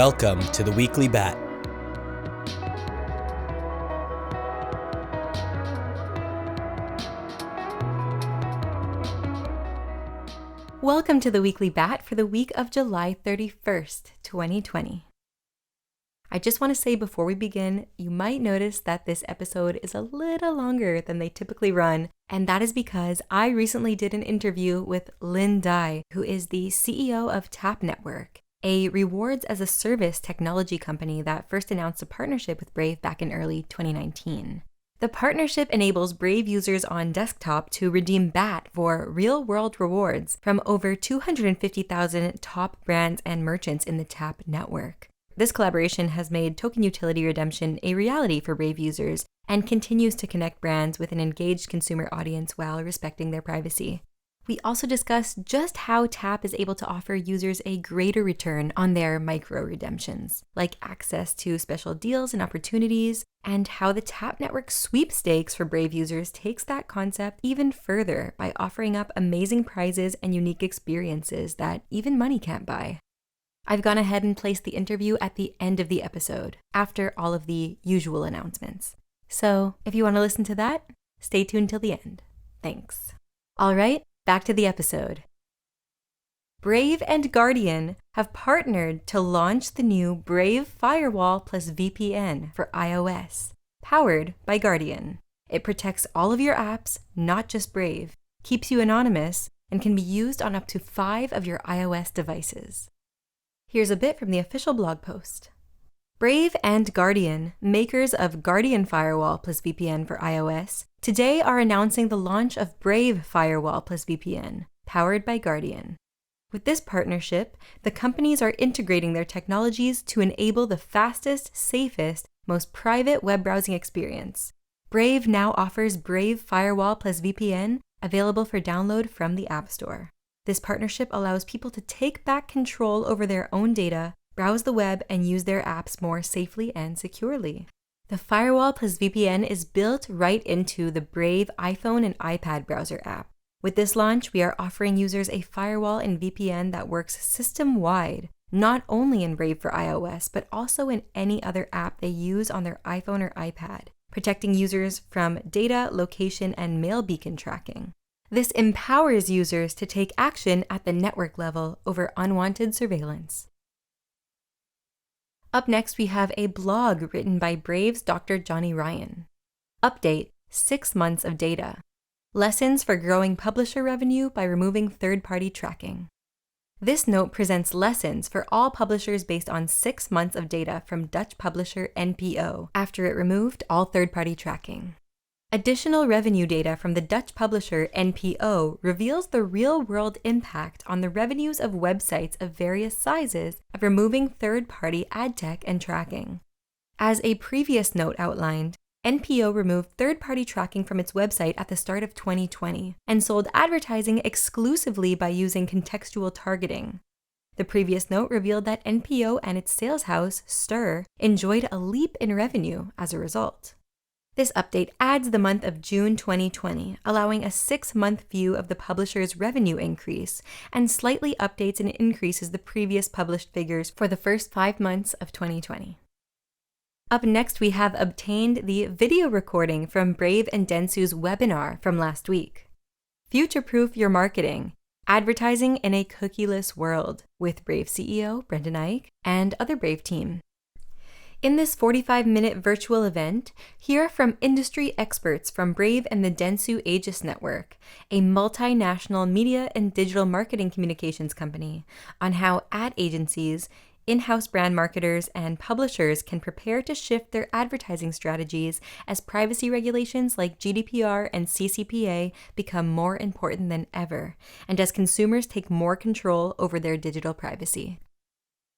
Welcome to the Weekly Bat. Welcome to the Weekly Bat for the week of July 31st, 2020. I just want to say before we begin, you might notice that this episode is a little longer than they typically run, and that is because I recently did an interview with Lynn Dye, who is the CEO of Tap Network, a rewards as a service technology company that first announced a partnership with Brave back in early 2019. The partnership enables Brave users on desktop to redeem BAT for real-world rewards from over 250,000 top brands and merchants in the Tap network. This collaboration has made token utility redemption a reality for Brave users and continues to connect brands with an engaged consumer audience while respecting their privacy. We also discuss just how Tap is able to offer users a greater return on their micro redemptions, like access to special deals and opportunities, and how the Tap Network sweepstakes for Brave users takes that concept even further by offering up amazing prizes and unique experiences that even money can't buy. I've gone ahead and placed the interview at the end of the episode, after all of the usual announcements. So if you want to listen to that, stay tuned till the end. Thanks. All right. Back to the episode. Brave and Guardian have partnered to launch the new Brave Firewall plus VPN for iOS, powered by Guardian. It protects all of your apps, not just Brave, keeps you anonymous, and can be used on up to 5 of your iOS devices. Here's a bit from the official blog post. Brave and Guardian, makers of Guardian Firewall plus VPN for iOS, today are announcing the launch of Brave Firewall plus VPN, powered by Guardian. With this partnership, the companies are integrating their technologies to enable the fastest, safest, most private web browsing experience. Brave now offers Brave Firewall plus VPN, available for download from the App Store. This partnership allows people to take back control over their own data, browse the web, and use their apps more safely and securely. The Firewall plus VPN is built right into the Brave iPhone and iPad browser app. With this launch, we are offering users a firewall and VPN that works system-wide, not only in Brave for iOS, but also in any other app they use on their iPhone or iPad, protecting users from data, location, and mail beacon tracking. This empowers users to take action at the network level over unwanted surveillance. Up next, we have a blog written by Brave's Dr. Johnny Ryan. Update: 6 months of data. Lessons for growing publisher revenue by removing third-party tracking. This note presents lessons for all publishers based on 6 months of data from Dutch publisher NPO after it removed all third-party tracking. Additional revenue data from the Dutch publisher NPO reveals the real-world impact on the revenues of websites of various sizes of removing third-party ad tech and tracking. As a previous note outlined, NPO removed third-party tracking from its website at the start of 2020 and sold advertising exclusively by using contextual targeting. The previous note revealed that NPO and its sales house, Stir, enjoyed a leap in revenue as a result. This update adds the month of June 2020, allowing a 6-month view of the publisher's revenue increase, and slightly updates and increases the previous published figures for the first 5 months of 2020. Up next, we have obtained the video recording from Brave and Dentsu's webinar from last week. Future-proof your marketing, advertising in a cookieless world, with Brave CEO Brendan Eich and other Brave team. In this 45-minute virtual event, hear from industry experts from Brave and the Dentsu Aegis network, a multinational media and digital marketing communications company, on how ad agencies, in-house brand marketers, and publishers can prepare to shift their advertising strategies as privacy regulations like GDPR and CCPA become more important than ever, and as consumers take more control over their digital privacy.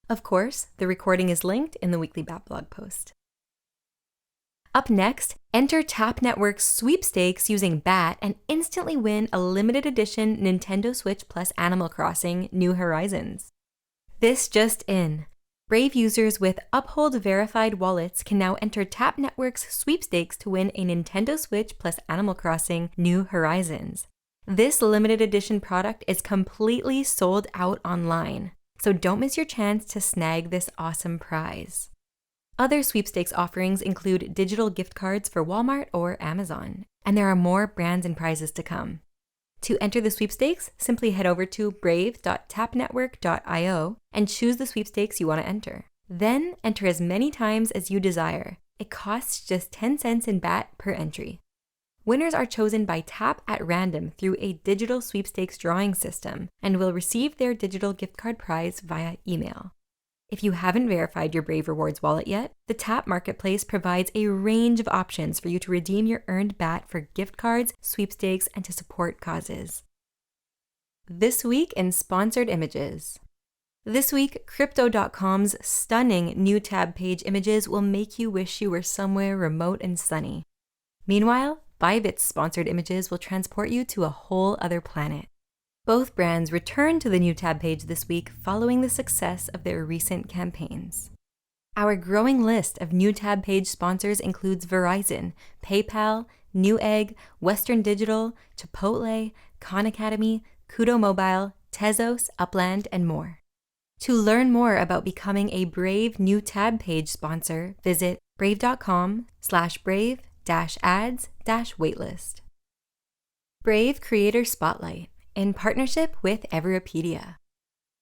Of course, the recording is linked in the Weekly Bat blog post. Up next, enter Tap Network's sweepstakes using BAT and instantly win a limited edition Nintendo Switch plus Animal Crossing New Horizons. This just in. Brave users with Uphold verified wallets can now enter Tap Network's sweepstakes to win a Nintendo Switch plus Animal Crossing New Horizons. This limited edition product is completely sold out online. so don't miss your chance to snag this awesome prize. Other sweepstakes offerings include digital gift cards for Walmart or Amazon, and there are more brands and prizes to come. To enter the sweepstakes, simply head over to brave.tapnetwork.io and choose the sweepstakes you want to enter. Then enter as many times as you desire. It costs just 10 cents in BAT per entry. Winners are chosen by tap at random through a digital sweepstakes drawing system and will receive their digital gift card prize via email. If you haven't verified your Brave Rewards wallet yet, the Tap Marketplace provides a range of options for you to redeem your earned BAT for gift cards, sweepstakes, and to support causes. This week in Sponsored Images. This week, Crypto.com's stunning new tab page images will make you wish you were somewhere remote and sunny. Meanwhile, Bybit's sponsored images will transport you to a whole other planet. Both brands returned to the new tab page this week following the success of their recent campaigns. Our growing list of new tab page sponsors includes Verizon, PayPal, Newegg, Western Digital, Chipotle, Khan Academy, Kudo Mobile, Tezos, Upland, and more. To learn more about becoming a Brave new tab page sponsor, visit brave.com/brave-ads-waitlist. Brave Creator Spotlight in partnership with Everpedia.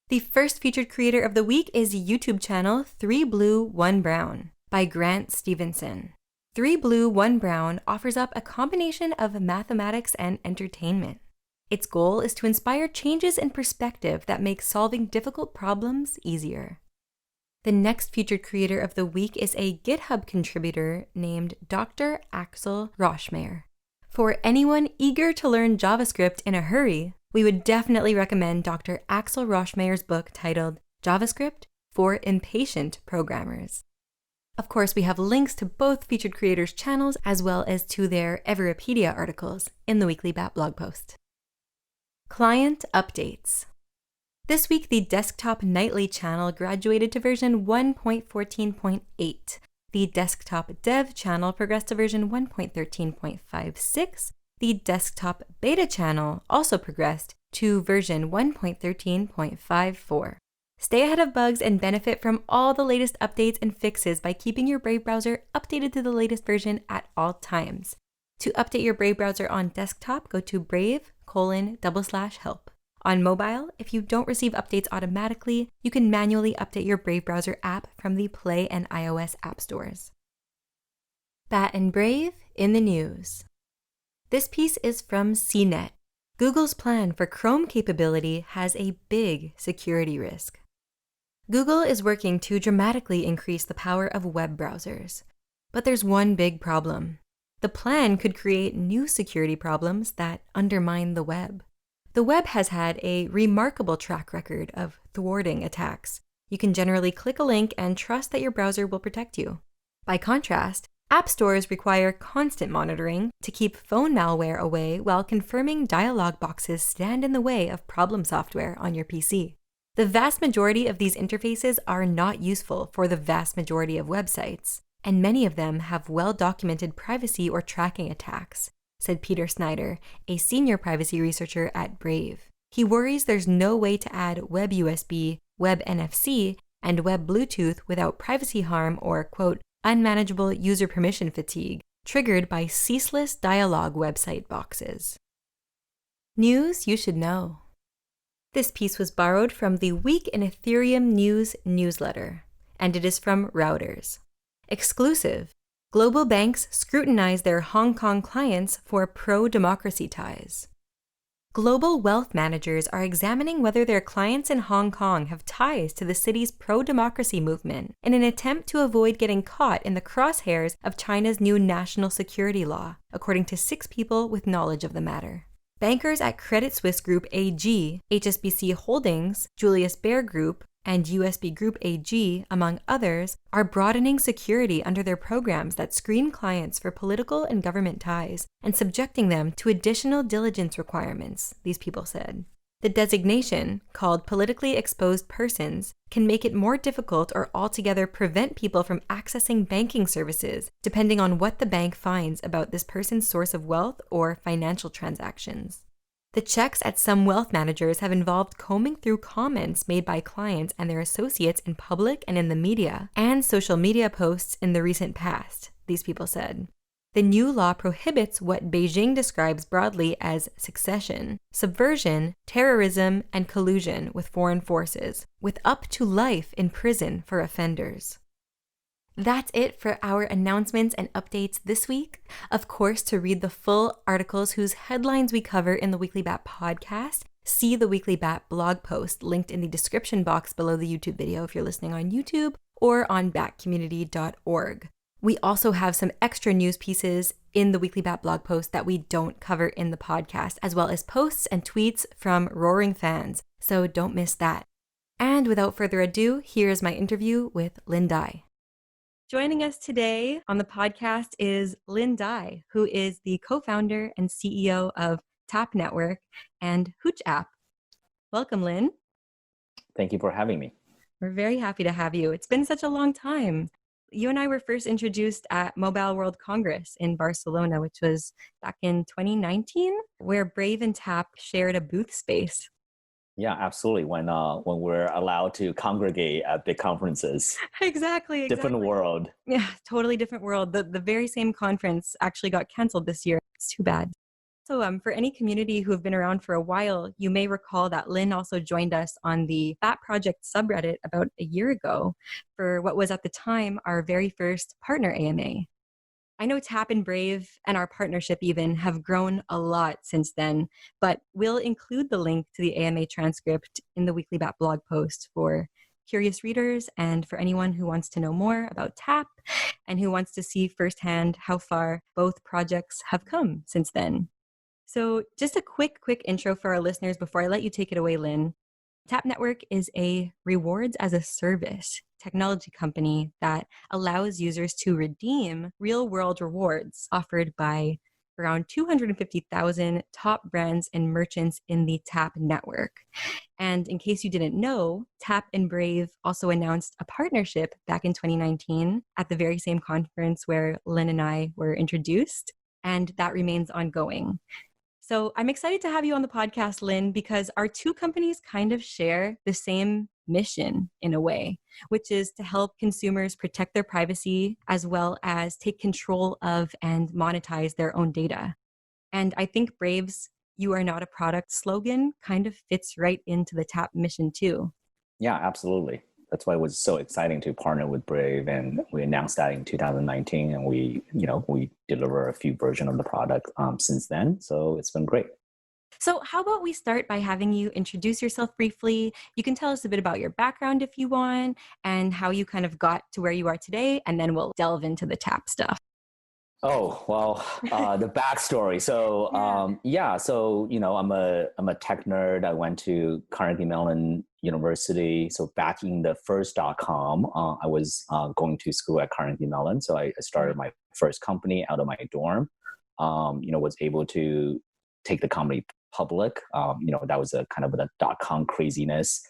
The first featured creator of the week is YouTube channel 3 Blue 1 Brown by Grant Stevenson. 3 Blue 1 Brown offers up a combination of mathematics and entertainment. Its goal is to inspire changes in perspective that make solving difficult problems easier. The next featured creator of the week is a GitHub contributor named Dr. Axel Roschmeyer. For anyone eager to learn JavaScript in a hurry, we would definitely recommend Dr. Axel Roschmeyer's book titled JavaScript for Impatient Programmers. Of course, we have links to both featured creators' channels as well as to their Everpedia articles in the Weekly Bat blog post. Client updates. This week, the Desktop Nightly channel graduated to version 1.14.8. The Desktop Dev channel progressed to version 1.13.56. The Desktop Beta channel also progressed to version 1.13.54. Stay ahead of bugs and benefit from all the latest updates and fixes by keeping your Brave browser updated to the latest version at all times. To update your Brave browser on desktop, go to brave:/help. On mobile, if you don't receive updates automatically, you can manually update your Brave browser app from the Play and iOS app stores. Bat and Brave in the news. This piece is from CNET. Google's plan for Chrome capability has a big security risk. Google is working to dramatically increase the power of web browsers. But there's one big problem. The plan could create new security problems that undermine the web. The web has had a remarkable track record of thwarting attacks. You can generally click a link and trust that your browser will protect you. By contrast, app stores require constant monitoring to keep phone malware away while confirming dialog boxes stand in the way of problem software on your PC. The vast majority of these interfaces are not useful for the vast majority of websites, and many of them have well-documented privacy or tracking attacks, said Peter Snyder, a senior privacy researcher at Brave. He worries there's no way to add Web USB, Web NFC, and Web Bluetooth without privacy harm or, quote, unmanageable user permission fatigue, triggered by ceaseless dialog website boxes. News you should know. This piece was borrowed from the Week in Ethereum News newsletter, and it is from Routers. Exclusive. Global banks scrutinize their Hong Kong clients for pro-democracy ties. Global wealth managers are examining whether their clients in Hong Kong have ties to the city's pro-democracy movement in an attempt to avoid getting caught in the crosshairs of China's new national security law, according to 6 people with knowledge of the matter. Bankers at Credit Suisse Group AG, HSBC Holdings, Julius Baer Group, and USB Group AG, among others, are broadening security under their programs that screen clients for political and government ties and subjecting them to additional diligence requirements, these people said. The designation, called politically exposed persons, can make it more difficult or altogether prevent people from accessing banking services, depending on what the bank finds about this person's source of wealth or financial transactions. The checks at some wealth managers have involved combing through comments made by clients and their associates in public and in the media, and social media posts in the recent past, these people said. The new law prohibits what Beijing describes broadly as secession, subversion, terrorism, and collusion with foreign forces, with up to life in prison for offenders. That's it for our announcements and updates this week. Of course, to read the full articles whose headlines we cover in the Weekly Bat podcast, see the Weekly Bat blog post linked in the description box below the YouTube video if you're listening on YouTube or on batcommunity.org. We also have some extra news pieces in the Weekly Bat blog post that we don't cover in the podcast, as well as posts and tweets from roaring fans, so don't miss that. And without further ado, here's my interview with Lynn Dye. Joining us today on the podcast is Lynn Dye, who is the co-founder and CEO of Tap Network and Hooch App. Welcome, Lynn. Thank you for having me. We're very happy to have you. It's been such a long time. You and I were first introduced at Mobile World Congress in Barcelona, which was back in 2019, where Brave and Tap shared a booth space. Yeah, absolutely. When we're allowed to congregate at big conferences. Exactly. Different world. Yeah, totally different world. The very same conference actually got canceled this year. It's too bad. So for any community who have been around for a while, you may recall that Lynn also joined us on the Bat Project subreddit about a year ago for what was at the time our very first partner AMA. I know Tap and Brave and our partnership even have grown a lot since then, but we'll include the link to the AMA transcript in the Weekly Bat blog post for curious readers and for anyone who wants to know more about Tap and who wants to see firsthand how far both projects have come since then. So just a quick intro for our listeners before I let you take it away, Lynn. Tap Network is a rewards as a service technology company that allows users to redeem real-world rewards offered by around 250,000 top brands and merchants in the Tap network. And in case you didn't know, Tap and Brave also announced a partnership back in 2019 at the very same conference where Lynn and I were introduced, and that remains ongoing. So I'm excited to have you on the podcast, Lynn, because our two companies kind of share the same mission in a way, which is to help consumers protect their privacy as well as take control of and monetize their own data. And I think Brave's "You Are Not a Product" slogan kind of fits right into the Tap mission too. Yeah, absolutely. That's why it was so exciting to partner with Brave, and we announced that in 2019, and we deliver a few versions of the product since then. So it's been great. So how about we start by having you introduce yourself briefly? You can tell us a bit about your background if you want, and how you kind of got to where you are today, and then we'll delve into the Tap stuff. Oh, well, the backstory. So, I'm a tech nerd. I went to Carnegie Mellon University. So back in the first .com, I was going to school at Carnegie Mellon. So I started my first company out of my dorm. Was able to take the company public. That was a kind of the .com craziness.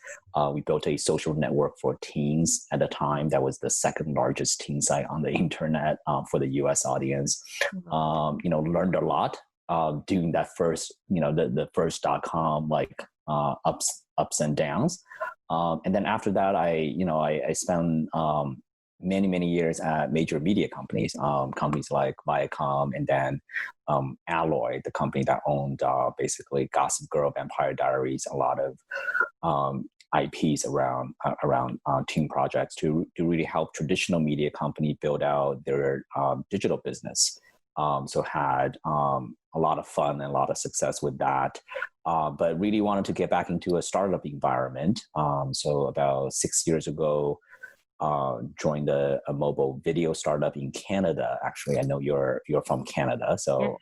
We built a social network for teens at the time. That was the second largest teen site on the internet for the US audience. Learned a lot doing that first, the first .com ups and downs. And then after that, I spent many years at major media companies, companies like Viacom, and then Alloy, the company that owned basically Gossip Girl, Vampire Diaries, a lot of IPs around team projects to really help traditional media company build out their digital business. So had a lot of fun and a lot of success with that, but really wanted to get back into a startup environment. So about 6 years ago, joined a mobile video startup in Canada. Actually, I know you're from Canada, so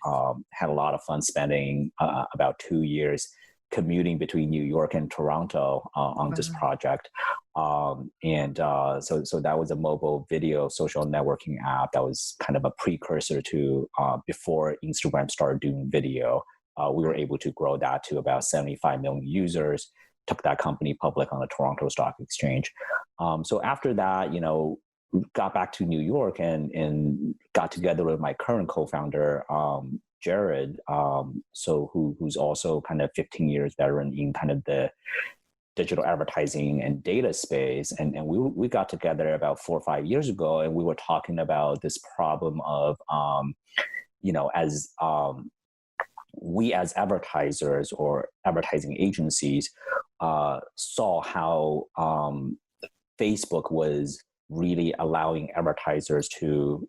had a lot of fun spending about 2 years commuting between New York and Toronto on this project. So that was a mobile video social networking app that was kind of a precursor to before Instagram started doing video. We were able to grow that to about 75 million users, took that company public on the Toronto Stock Exchange. So after that, got back to New York and got together with my current co-founder, Jared, who's also kind of 15 years veteran in kind of the digital advertising and data space. And we got together about 4 or 5 years ago, and we were talking about this problem of, as we as advertisers or advertising agencies saw how Facebook was really allowing advertisers to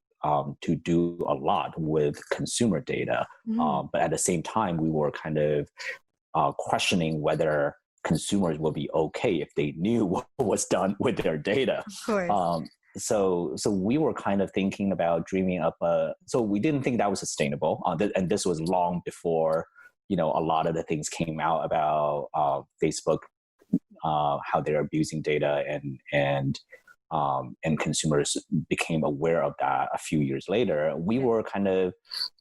do a lot with consumer data. But at the same time, we were kind of questioning whether consumers would be okay if they knew what was done with their data. Of course. So we were kind of thinking about dreaming up so we didn't think that was sustainable. And this was long before, a lot of the things came out about Facebook, how they're abusing data, and consumers became aware of that a few years later. We were kind of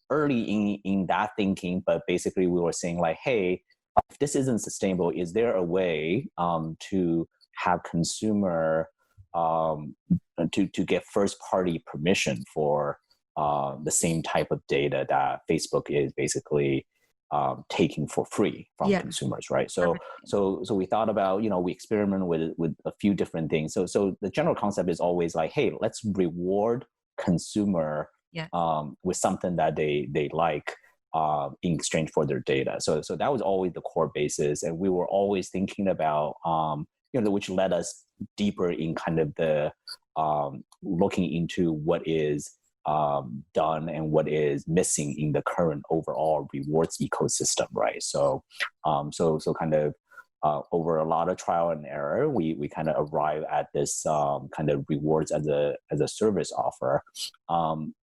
early in that thinking, but basically we were saying like, hey, if this isn't sustainable, is there a way to have consumer to get first party permission for the same type of data that Facebook is basically taking for free from consumers, right? So we thought about, we experimented with a few different things. So the general concept is always like, hey, let's reward consumer with something that they like in exchange for their data. So that was always the core basis, and we were always thinking about which led us deeper in kind of the looking into what is done and what is missing in the current overall rewards ecosystem, right? So kind of over a lot of trial and error, we kind of arrive at this kind of rewards as a service offer.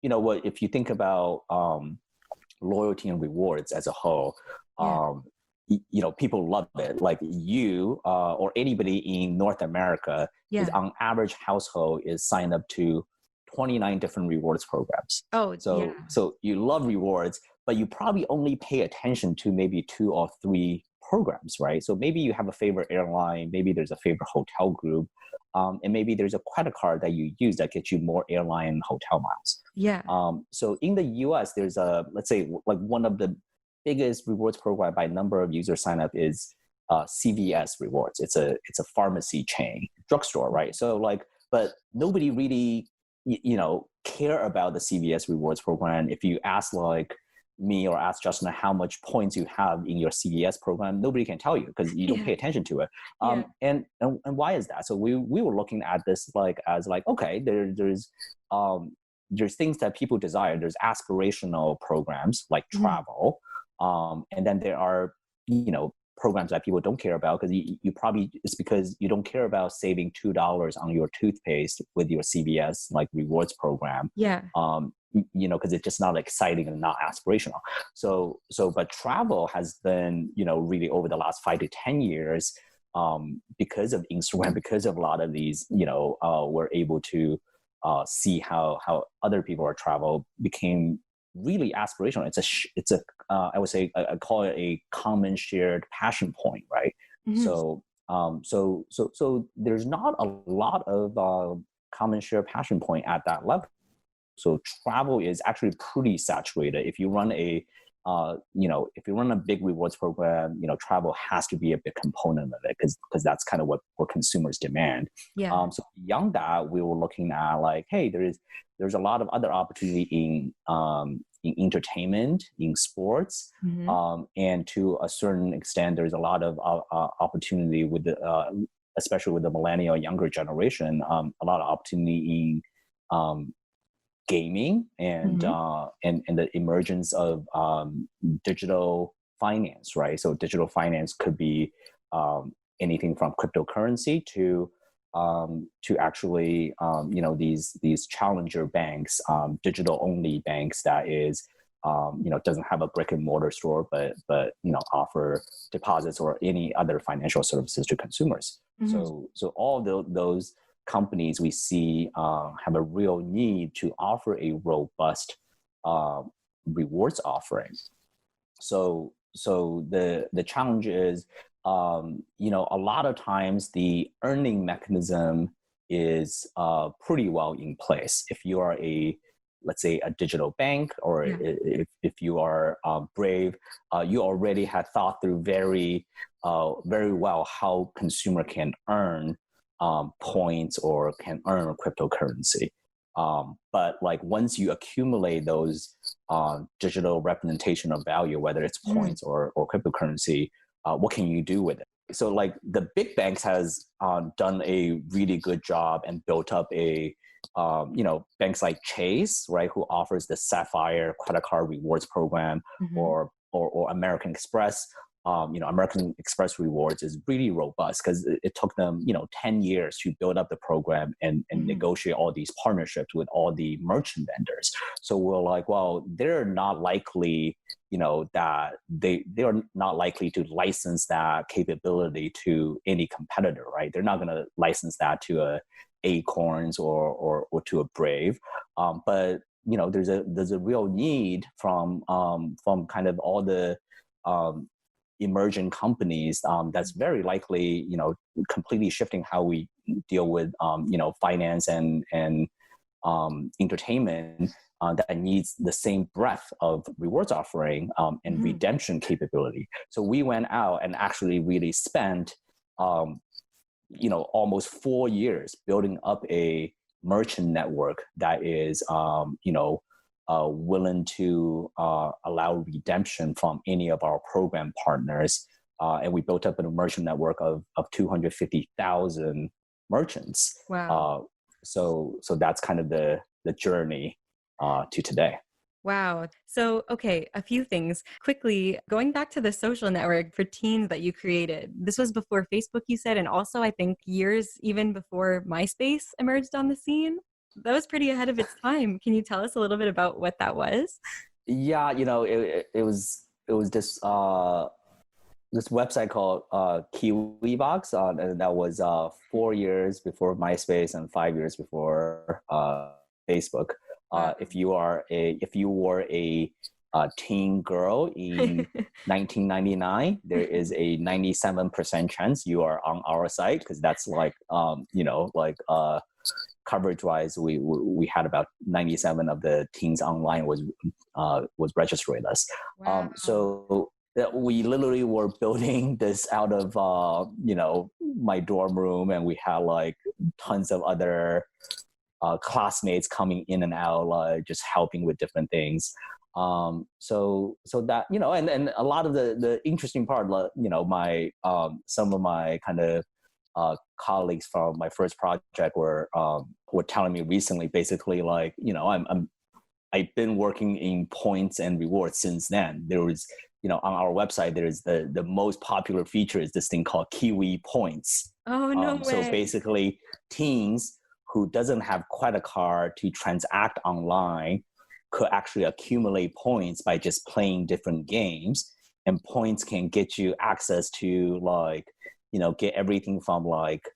If you think about loyalty and rewards as a whole, people love it. Like you or anybody in North America is on average household is signed up to 29 different rewards programs. So you love rewards, but you probably only pay attention to maybe 2 or 3 programs, right? So maybe you have a favorite airline, maybe there's a favorite hotel group, and maybe there's a credit card that you use that gets you more airline and hotel miles. So in the US, there's let's say like one of the biggest rewards program by number of user sign up is CVS Rewards. It's a pharmacy chain, drugstore, right? So like, but nobody really care about the CVS Rewards program. If you ask like me or ask Justin how much points you have in your CVS program, nobody can tell you because you don't pay attention to it. And why is that? So we were looking at this okay, there's things that people desire. There's aspirational programs like travel, and then there are programs that people don't care about because you probably, it's because you don't care about saving $2 on your toothpaste with your CVS like rewards program. Because it's just not exciting and not aspirational. But travel has been, really over the last 5 to 10 years, because of Instagram, because of a lot of these, we're able to see how other people are travel became really aspirational. It's a I would say I call it a common shared passion point, right? So there's not a lot of common shared passion point at that level. So travel is actually pretty saturated. If you run a big rewards program, travel has to be a big component of it because that's kind of what consumers demand. So beyond that, we were looking at like, hey, there's a lot of other opportunity in entertainment, in sports, and to a certain extent, there's a lot of opportunity with especially with the millennial younger generation, a lot of opportunity in gaming and the emergence of digital finance, right? So digital finance could be anything from cryptocurrency to actually these challenger banks, digital only banks that is doesn't have a brick and mortar store but offer deposits or any other financial services to consumers. So all those companies we see have a real need to offer a robust rewards offering. So the challenge is, a lot of times the earning mechanism is pretty well in place. If you are a let's say a digital bank, or Yeah. if you are Brave, you already had thought through very well how consumer can earn points or can earn cryptocurrency. But like once you accumulate those digital representation of value, whether it's Mm. points or cryptocurrency, what can you do with it? So like the big banks has done a really good job and built up banks like Chase, right, who offers the Sapphire credit card rewards program, Hmm. or American Express. American Express Rewards is really robust because it took them, 10 years to build up the program and Hmm. negotiate all these partnerships with all the merchant vendors. So we're like, well, they're not likely, that they're not likely to license that capability to any competitor, right? They're not going to license that to a Acorns or to a Brave, but there's a real need from kind of all the emerging companies that's very likely completely shifting how we deal with finance and entertainment, that needs the same breadth of rewards offering and Hmm. redemption capability. So we went out and actually really spent almost 4 years building up a merchant network that is willing to allow redemption from any of our program partners. And we built up a merchant network of 250,000 merchants. Wow. So that's kind of the journey to today. Wow. So, okay, a few things. Quickly, going back to the social network for teens that you created, this was before Facebook, you said, and also I think years even before MySpace emerged on the scene. That was pretty ahead of its time. Can you tell us a little bit about what that was? Yeah, it was this website called KiwiBox, and that was 4 years before MySpace and 5 years before Facebook. Wow. If you were a teen girl in 1999, there is a 97% chance you are on our site, because that's like coverage wise, we had about 97 of the teens online was registered with us. Wow. So that we literally were building this out of my dorm room, and we had like tons of other classmates coming in and out, like just helping with different things. So that, and a lot of the interesting part, my some of my kind of colleagues from my first project were telling me recently, basically, like, I've been working in points and rewards since then. There was, on our website, there's the most popular feature is this thing called Kiwi Points. Oh, no So way. basically, teens who doesn't have credit card to transact online could actually accumulate points by just playing different games. And points can get you access to, like, get everything from like,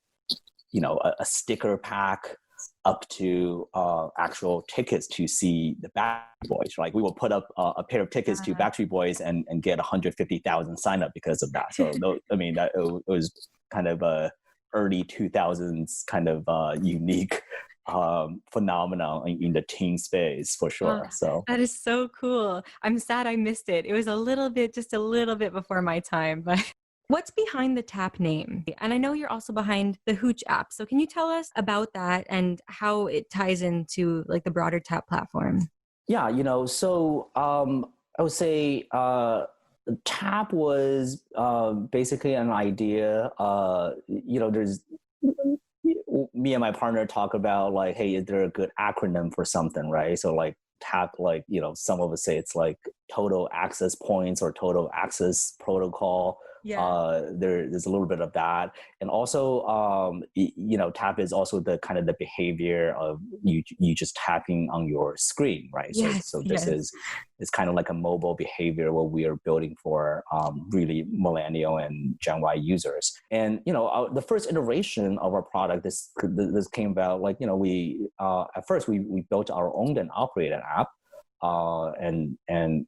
a sticker pack up to actual tickets to see the Backstreet Boys. Like we will put up a pair of tickets to Yeah. Backstreet Boys and get 150,000 sign up because of that. So I mean, that it was kind of a early 2000s kind of unique phenomenon in the teen space for Oh, sure. So that is so cool. I'm sad I missed it. It was just a little bit before my time, but what's behind the Tap name? And I know you're also behind the Hooch app. So can you tell us about that and how it ties into like the broader Tap platform? yeah, so I would say Tap was basically an idea. There's me and my partner talk about, like, hey, is there a good acronym for something, right? So like TAP, like, some of us say it's like total access points or total access protocol. Yeah. There's a little bit of that. And also, TAP is also the kind of the behavior of you just tapping on your screen, right? So Yes. this Yes. is kind of like a mobile behavior what we are building for really millennial and Gen Y users. And the first iteration of our product, this came about, like, we at first we built our owned and operated app. And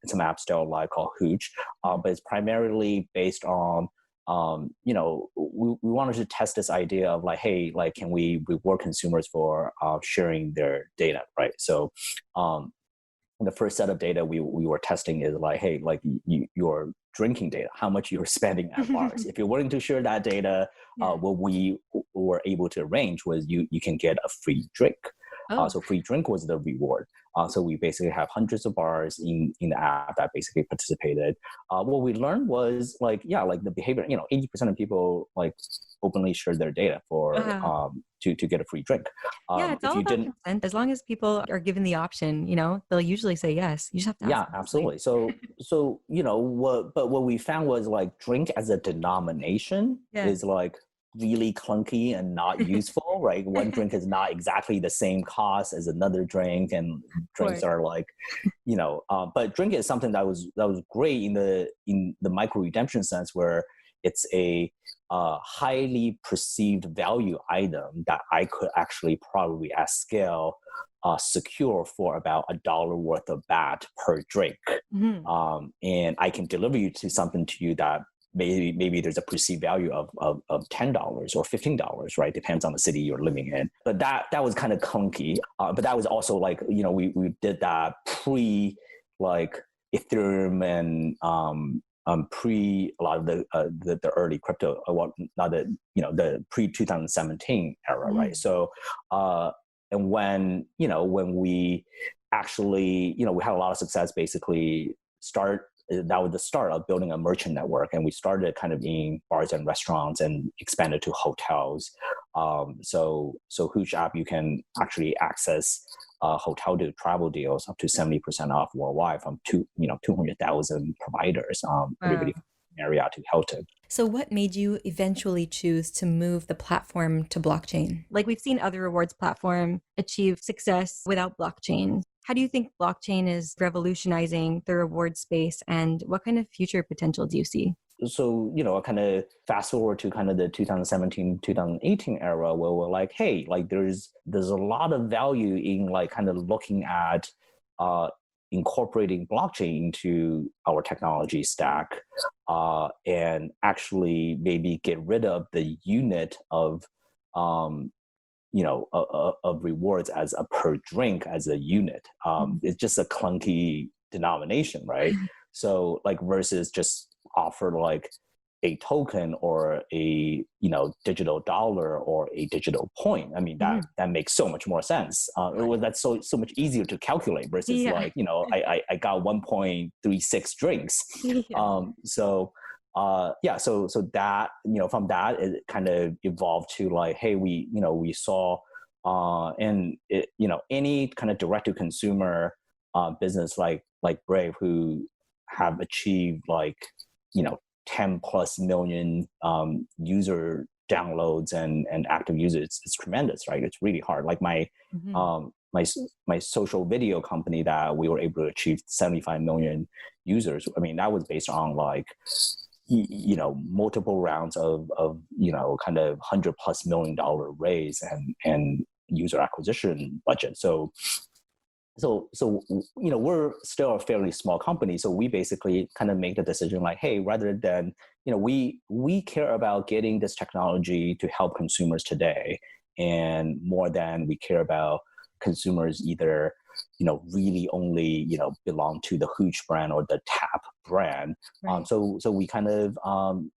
it's an app still live called Hooch, but it's primarily based on we wanted to test this idea of like, hey, like, can we reward consumers for sharing their data, right? So the first set of data we were testing is like, hey, like your drinking data, how much you're spending at bars. If you're willing to share that data, what we were able to arrange was you can get a free drink. So free drink was the reward. So we basically have hundreds of bars in the app that basically participated. What we learned was like, like the behavior, 80% of people like openly share their data for to get a free drink. It's all about consent. As long as people are given the option, they'll usually say yes. You just have to ask them. Absolutely. So what we found was like drink as a denomination is like really clunky and not useful, right? One drink is not exactly the same cost as another drink, and drinks are like, but drink is something that was great in the micro redemption sense, where it's a highly perceived value item that I could actually probably at scale secure for about $1 worth of BAT per drink. And I can deliver you to something to you that maybe there's a perceived value of $10 or $15, right? Depends on the city you're living in. But that was kind of clunky. But that was also like, we did that pre like Ethereum and pre a lot of the early crypto, not the pre 2017 era, right? So and when we actually we had a lot of success, basically that was the start of building a merchant network, and we started kind of in bars and restaurants and expanded to hotels. So Hooch app, you can actually access hotel travel deals up to 70% off worldwide from 200,000 providers. Everybody from Marriott to Hilton. So what made you eventually choose to move the platform to blockchain? Like we've seen other rewards platform achieve success without blockchain. How do you think blockchain is revolutionizing the reward space, and what kind of future potential do you see? So, kind of fast forward to kind of the 2017, 2018 era, where we're like, hey, like there's a lot of value in like kind of looking at incorporating blockchain into our technology stack, and actually maybe get rid of the unit of of rewards as a per drink as a unit. It's just a clunky denomination, right? So like versus just offer like a token or a digital dollar or a digital point. I mean that makes so much more sense. That's so much easier to calculate versus like I got 1.36 drinks. So that from that it kind of evolved to like, hey, we saw and it, any kind of direct to consumer business like Brave, who have achieved like 10 plus million user downloads and active users. It's tremendous, right? It's really hard. Like my my social video company that we were able to achieve 75 million users. I mean, that was based on like multiple rounds of kind of $100+ million raise and user acquisition budget. So we're still a fairly small company, so we basically kind of make the decision like, hey, rather than we care about getting this technology to help consumers today, and more than we care about consumers either really only belong to the Hooch brand or the Tap brand. Right. So we kind of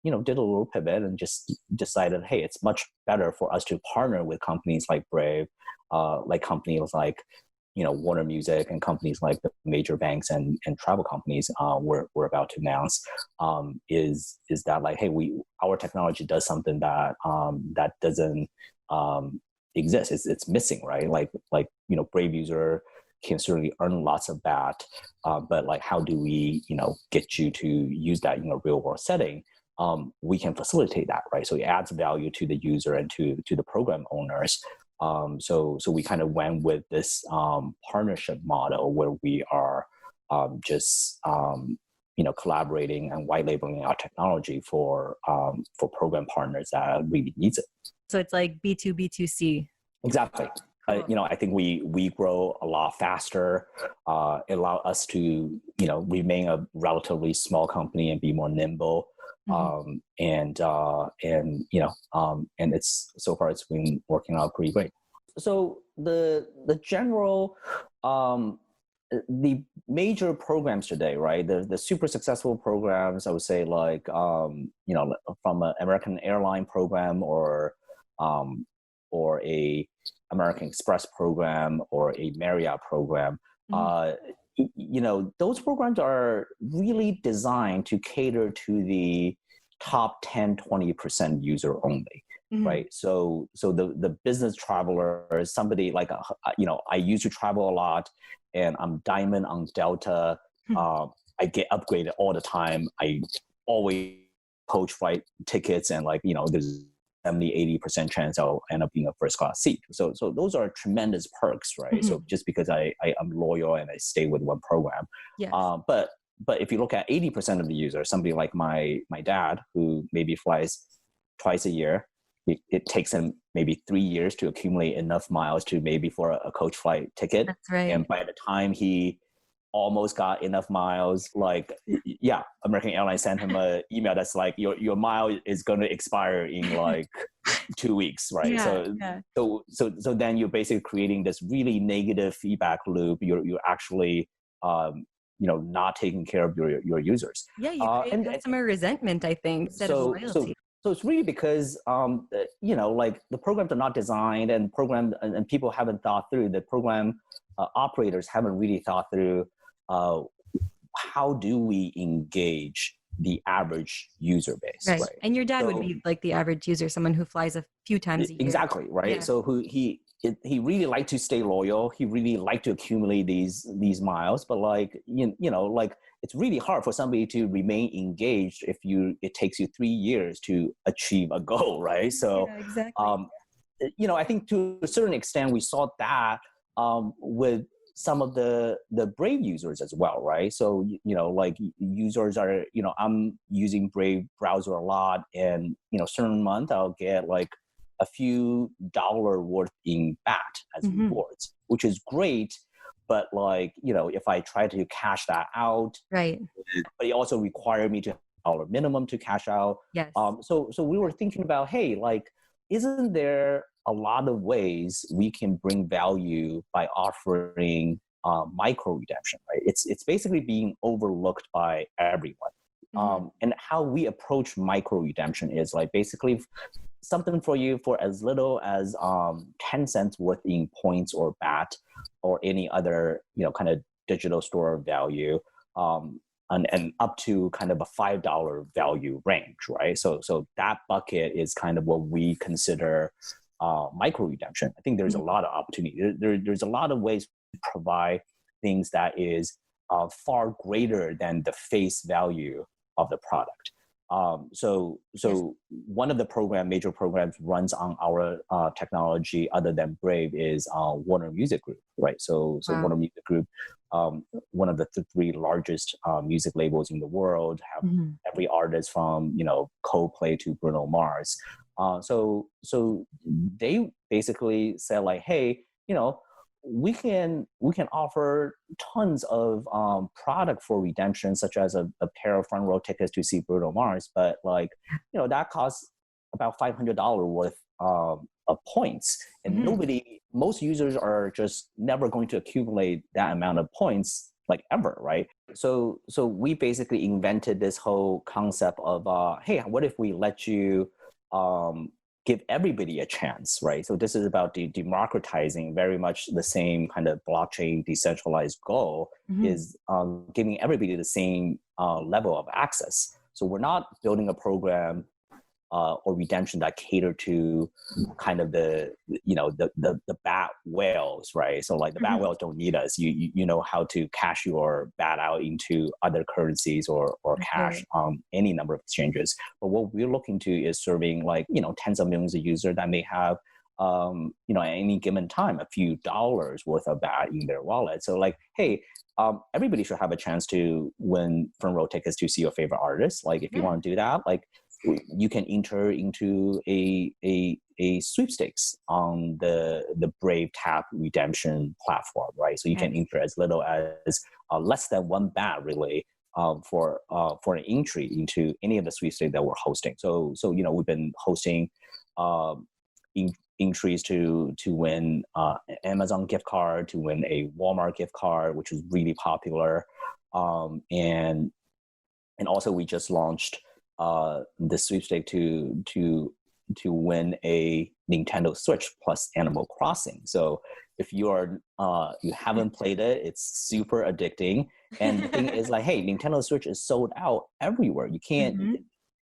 did a little pivot and just decided, hey, it's much better for us to partner with companies like Brave, like companies like Warner Music, and companies like the major banks and travel companies we're about to announce, is that like, hey, our technology does something that that doesn't exist. It's missing, right? Like Brave user can certainly earn lots of BAT, but like, how do we get you to use that in a real world setting? We can facilitate that, right? So it adds value to the user and to the program owners. So we kind of went with this partnership model where we are just collaborating and white labeling our technology for program partners that really needs it. So it's like B2B2C. Exactly. Cool. I think we grow a lot faster. Allow us to remain a relatively small company and be more nimble. And it's so far it's been working out pretty great. So the general the major programs today, right? The super successful programs, I would say, like from an American airline program or a American Express program or a Marriott program. Those programs are really designed to cater to the top 10-20% user only. Right. So the business traveler is somebody like, I used to travel a lot and I'm Diamond on Delta. I get upgraded all the time. I always poach flight tickets and there's 70-80% chance I'll end up being a first class seat. So those are tremendous perks, right? So just because I'm loyal and I stay with one program. Yes. But if you look at 80% of the users, somebody like my dad who maybe flies twice a year, it takes him maybe 3 years to accumulate enough miles to maybe for a coach flight ticket. That's right. And by the time he almost got enough miles, American Airlines sent him an email that's like, your mile is going to expire in like 2 weeks, right? So then you're basically creating this really negative feedback loop. You're actually not taking care of your users. Yeah, you create customer resentment, I think, instead of loyalty. So it's really because, the programs are not designed and people haven't thought through, the program operators haven't really thought through how do we engage the average user base. Right. And your dad would be like the average user, someone who flies a few times a year. Exactly, right? Yeah. So he really liked to stay loyal. He really liked to accumulate these miles, but it's really hard for somebody to remain engaged if it takes you 3 years to achieve a goal, right? So, exactly. I think to a certain extent we saw that with some of the Brave users as well, right? So, users are, I'm using Brave browser a lot, and certain month I'll get like a few dollar worth in BAT as rewards, which is great. But if I try to cash that out, right, but it also required me to dollar minimum to cash out. Yes. So we were thinking about, hey, isn't there a lot of ways we can bring value by offering micro redemption, right? It's basically being overlooked by everyone. And how we approach micro redemption is basically something for you for as little as 10 cents worth in points or BAT or any other kind of digital store of value, and up to kind of a $5 value range, right? So that bucket is kind of what we consider micro redemption. I think there's a lot of opportunity. There's a lot of ways to provide things that is far greater than the face value of the product. So one of the major programs runs on our technology other than Brave is Warner Music Group, right? So Warner Music Group, one of the three largest music labels in the world, have every artist from Coldplay to Bruno Mars. So they basically said hey, we can offer tons of product for redemption, such as a pair of front row tickets to see Bruno Mars, but that costs about $500 worth of points, and most users are just never going to accumulate that amount of points ever, right? So we basically invented this whole concept of hey, what if we let you give everybody a chance, right? So this is about democratizing, very much the same kind of blockchain decentralized goal, is giving everybody the same level of access. So we're not building a program or redemption that cater to kind of the bat whales, right? So the bat whales don't need us. You know how to cash your bat out into other currencies or cash any number of exchanges. But what we're looking to is serving tens of millions of users that may have at any given time a few dollars worth of bat in their wallet. So hey, everybody should have a chance to win front row tickets to see your favorite artist. If you want to do that, you can enter into a sweepstakes on the Brave Tap redemption platform, right? So you can enter as little as less than one BAT, really, for an entry into any of the sweepstakes that we're hosting. So we've been hosting entries to win an Amazon gift card, to win a Walmart gift card, which is really popular, and also we just launched the sweepstake to win a Nintendo Switch plus Animal Crossing. So if you haven't played it, it's super addicting. And the thing is, like, hey, Nintendo Switch is sold out everywhere. You can't,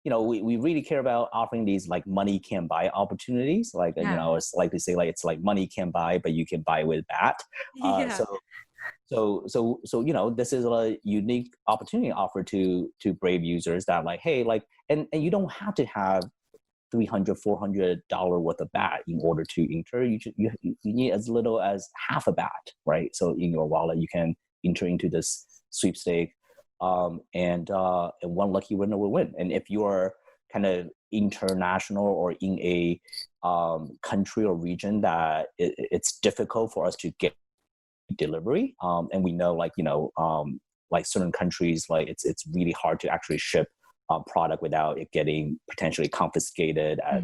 we really care about offering these like money can buy opportunities. Like, it's like to say, like, it's like money can buy, but you can buy with that. So this is a unique opportunity offered to Brave users that, like, hey, like, and you don't have to have $300-$400 worth of bat in order to enter. You need as little as half a bat, right? So in your wallet, you can enter into this sweepstake, and one lucky winner will win. And if you are kind of international or in a country or region that it's difficult for us to get delivery, and we know, like, like certain countries, like it's really hard to actually ship product without it getting potentially confiscated at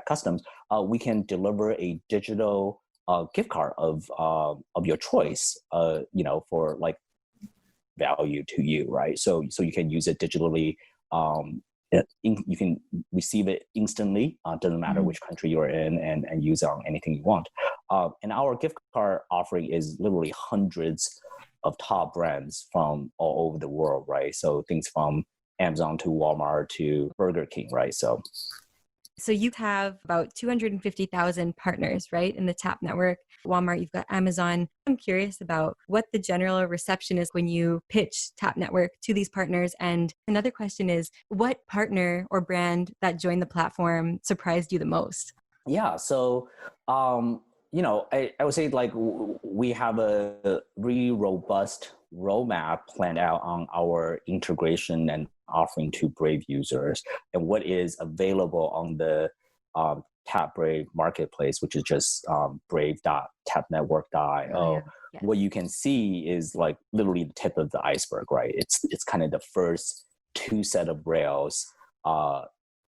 customs, we can deliver a digital gift card of your choice, for like value to you, right? So you can use it digitally. You can receive it instantly. Doesn't matter which country you're in, and use it on anything you want. And our gift card offering is literally hundreds of top brands from all over the world, right? So things from Amazon to Walmart to Burger King, right? So you have about 250,000 partners, right, in the TAP network. Walmart, you've got Amazon. I'm curious about what the general reception is when you pitch TAP network to these partners. And another question is, what partner or brand that joined the platform surprised you the most? Yeah, so I would say, like, we have a really robust roadmap planned out on our integration and offering to Brave users, and what is available on the Tap Brave marketplace, which is just brave.tapnetwork.io. Yes. What you can see is, like, literally the tip of the iceberg, right? It's kind of the first two set of rails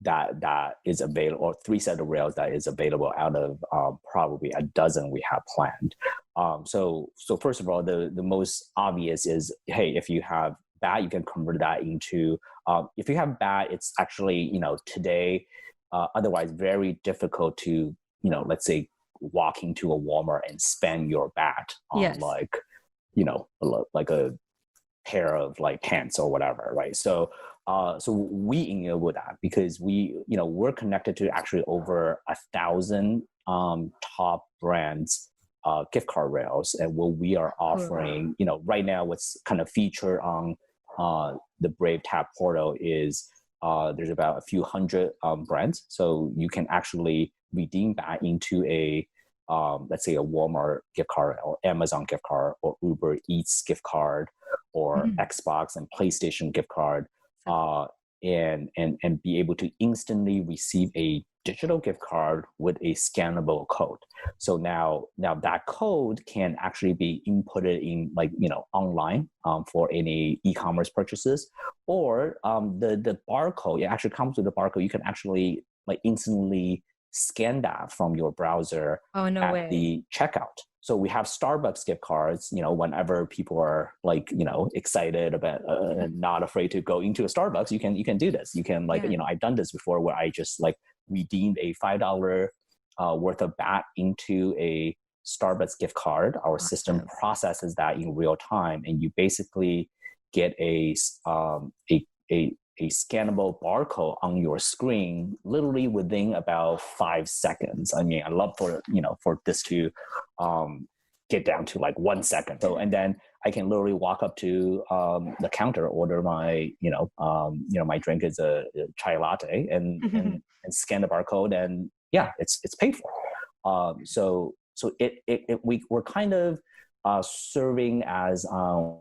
that is available, or three set of rails that is available out of probably a dozen we have planned. So first of all, the most obvious is, hey, if you have BAT, you can convert that into, if you have BAT, it's actually, today, otherwise very difficult to, let's say, walk into a Walmart and spend your BAT on like a pair of like pants or whatever, right? So we enable that because we're connected to actually over 1,000 top brands gift card rails, and what we are offering, right now, what's kind of featured on the Brave Tap portal is there's about a few hundred brands, so you can actually redeem that into a let's say a Walmart gift card or Amazon gift card or Uber Eats gift card or Xbox and PlayStation gift card, and be able to instantly receive a digital gift card with a scannable code. So now that code can actually be inputted in, like, online for any e-commerce purchases, or the barcode, it actually comes with the barcode. You can actually, like, instantly scan that from your browser the checkout. So we have Starbucks gift cards, whenever people are, like, excited about not afraid to go into a Starbucks, you can do this. You can, like, I've done this before where I just, like, redeemed a $5 worth of BAT into a Starbucks gift card. Our system processes that in real time, and you basically get a scannable barcode on your screen literally within about 5 seconds. I mean, I love for this to get down to like 1 second. So, and then I can literally walk up to the counter, order my my drink is a chai latte, and scan the barcode, and it's paid for. So we're kind of serving as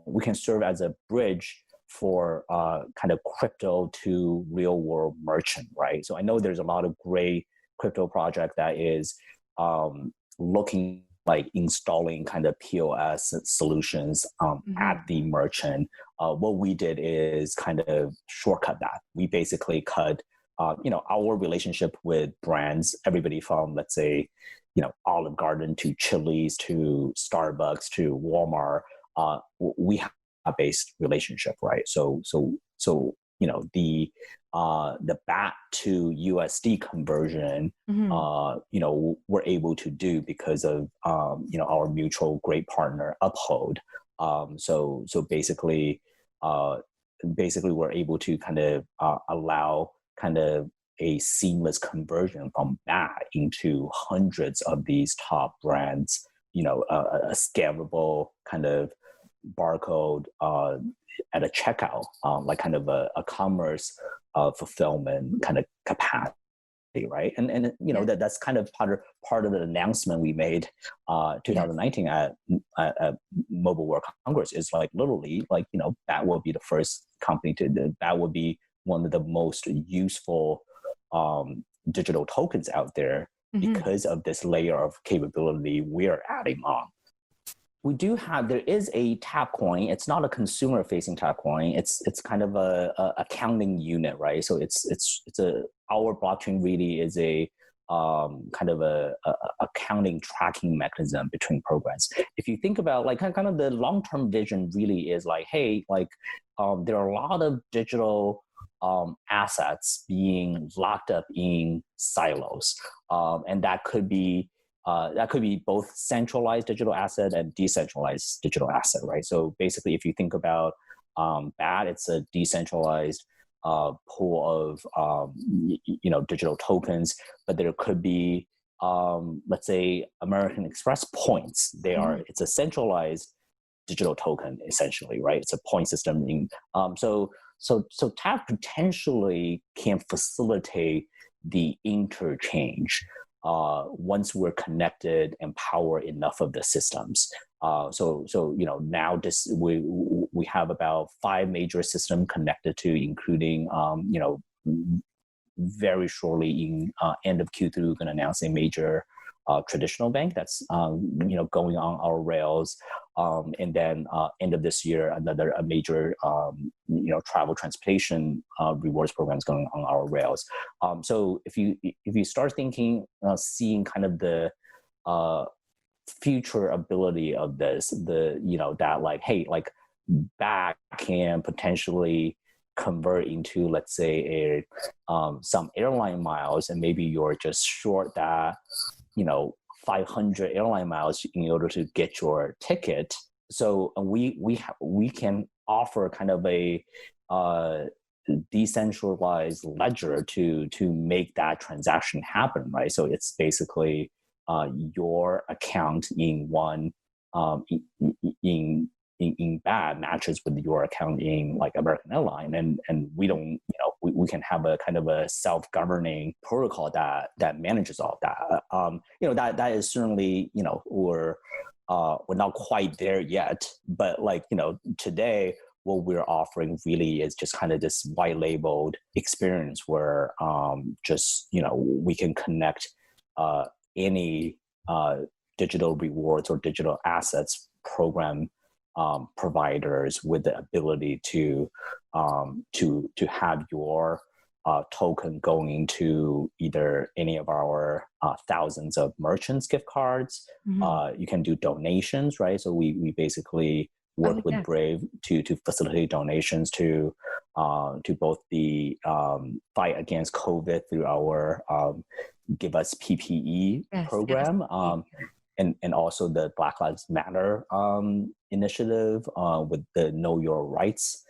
we can serve as a bridge for kind of crypto to real world merchant, right? So I know there's a lot of great crypto project that is looking like installing kind of POS solutions at the merchant. What we did is kind of shortcut that. We basically cut, our relationship with brands, everybody from, let's say, Olive Garden to Chili's to Starbucks to Walmart. We have a based relationship, right? So the BAT to USD conversion, we're able to do because of our mutual great partner Uphold. So basically we're able to kind of allow kind of a seamless conversion from BAT into hundreds of these top brands. A scalable kind of barcode at a checkout, like kind of a commerce fulfillment kind of capacity, right? And that's kind of part of the announcement we made 2019 at Mobile World Congress is like literally like that will be the first company that would be one of the most useful digital tokens out there because of this layer of capability we're adding on. There is a tap coin. It's not a consumer facing tap coin. It's kind of a accounting unit, right? So our blockchain really is a kind of a accounting tracking mechanism between programs. If you think about like kind of the long-term vision really is like, hey, like there are a lot of digital assets being locked up in silos. And that could be both centralized digital asset and decentralized digital asset, right? So basically, if you think about BAT, it's a decentralized pool of digital tokens, but there could be let's say American Express points. It's a centralized digital token essentially, right? It's a point system. So TAP potentially can facilitate the interchange once we're connected and power enough of the systems. So now we have about 5 major systems connected to, including very shortly in end of Q3 we're going to announce a major traditional bank that's going on our rails, and then end of this year a major travel transportation rewards programs going on our rails. So if you start thinking, seeing kind of the future ability of this, that like, hey, like BAT can potentially convert into, let's say, some airline miles, and maybe you're just short that 500 airline miles in order to get your ticket. So we can offer kind of a decentralized ledger to make that transaction happen, right? So it's basically your account in one in BAT matches with your account in like American Airline, and we don't, we can have a kind of a self-governing protocol that manages all of that. That is certainly, we're not quite there yet, but like, today what we're offering really is just kind of this white labeled experience where we can connect any digital rewards or digital assets program providers with the ability to have your token going into either any of our thousands of merchants gift cards. You can do donations, right? So we basically work with Brave to facilitate donations to both the fight against COVID through our Give Us PPE program. And also the Black Lives Matter initiative with the Know Your Rights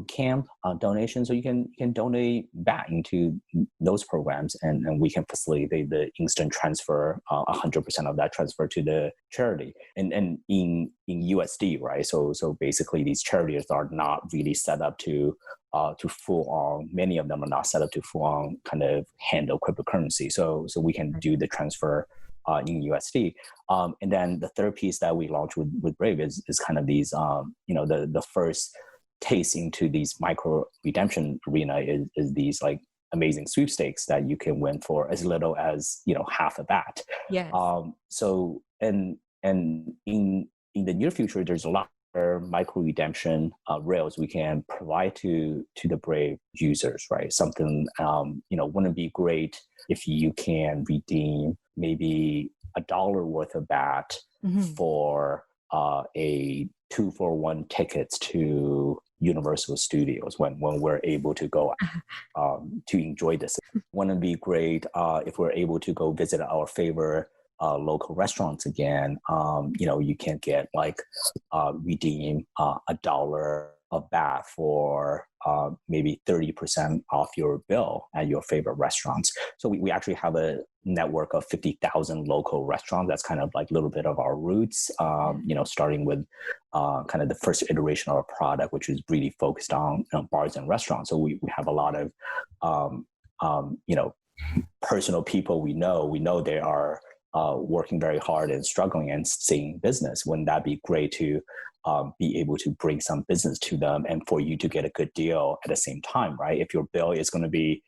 camp donation. So you can donate back into those programs, and we can facilitate the instant transfer, 100% of that transfer to the charity. And in USD, right? So basically these charities are not really set up to full on. Many of them are not set up to full on kind of handle cryptocurrency. So we can do the transfer in USD. And then the third piece that we launched with Brave is kind of these, the first taste into these micro redemption arena is these like amazing sweepstakes that you can win for as little as, half of that. Yes. So, and And in the near future, there's a lot of micro redemption rails we can provide to the Brave users, right? Something, wouldn't it be great if you can redeem maybe $1 worth of bat for a 2-for-1 tickets to Universal Studios when we're able to go to enjoy this. Wouldn't it be great if we're able to go visit our favorite local restaurants again? You can get redeem $1 of that for maybe 30% off your bill at your favorite restaurants. So we actually have a network of 50,000 local restaurants. That's kind of like a little bit of our roots, starting with kind of the first iteration of our product, which is really focused on bars and restaurants. So we have a lot of, personal people we know they are working very hard and struggling and staying in business. Wouldn't that be great to be able to bring some business to them and for you to get a good deal at the same time, right? If your bill is going to be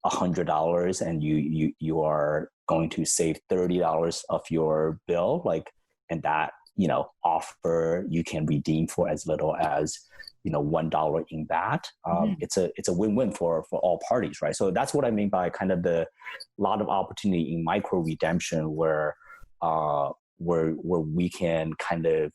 $100 and you are going to save $30 of your bill, and that offer you can redeem for as little as $1 in bat. It's a win-win for all parties, right? So that's what I mean by kind of the lot of opportunity in micro redemption where we can kind of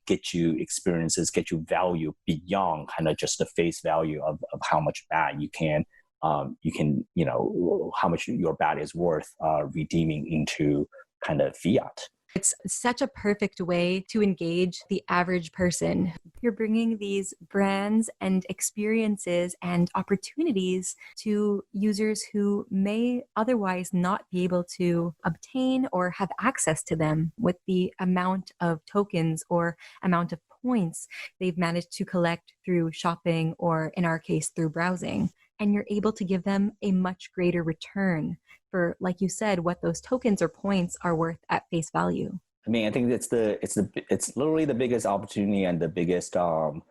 get you experiences, get you value beyond kind of just the face value of how much bat you can how much your bat is worth redeeming into kind of fiat. It's such a perfect way to engage the average person. You're bringing these brands and experiences and opportunities to users who may otherwise not be able to obtain or have access to them with the amount of tokens or amount of points they've managed to collect through shopping or, in our case, through browsing. And you're able to give them a much greater return for, like you said, what those tokens or points are worth at face value. I mean, I think it's literally the biggest opportunity and the biggest kind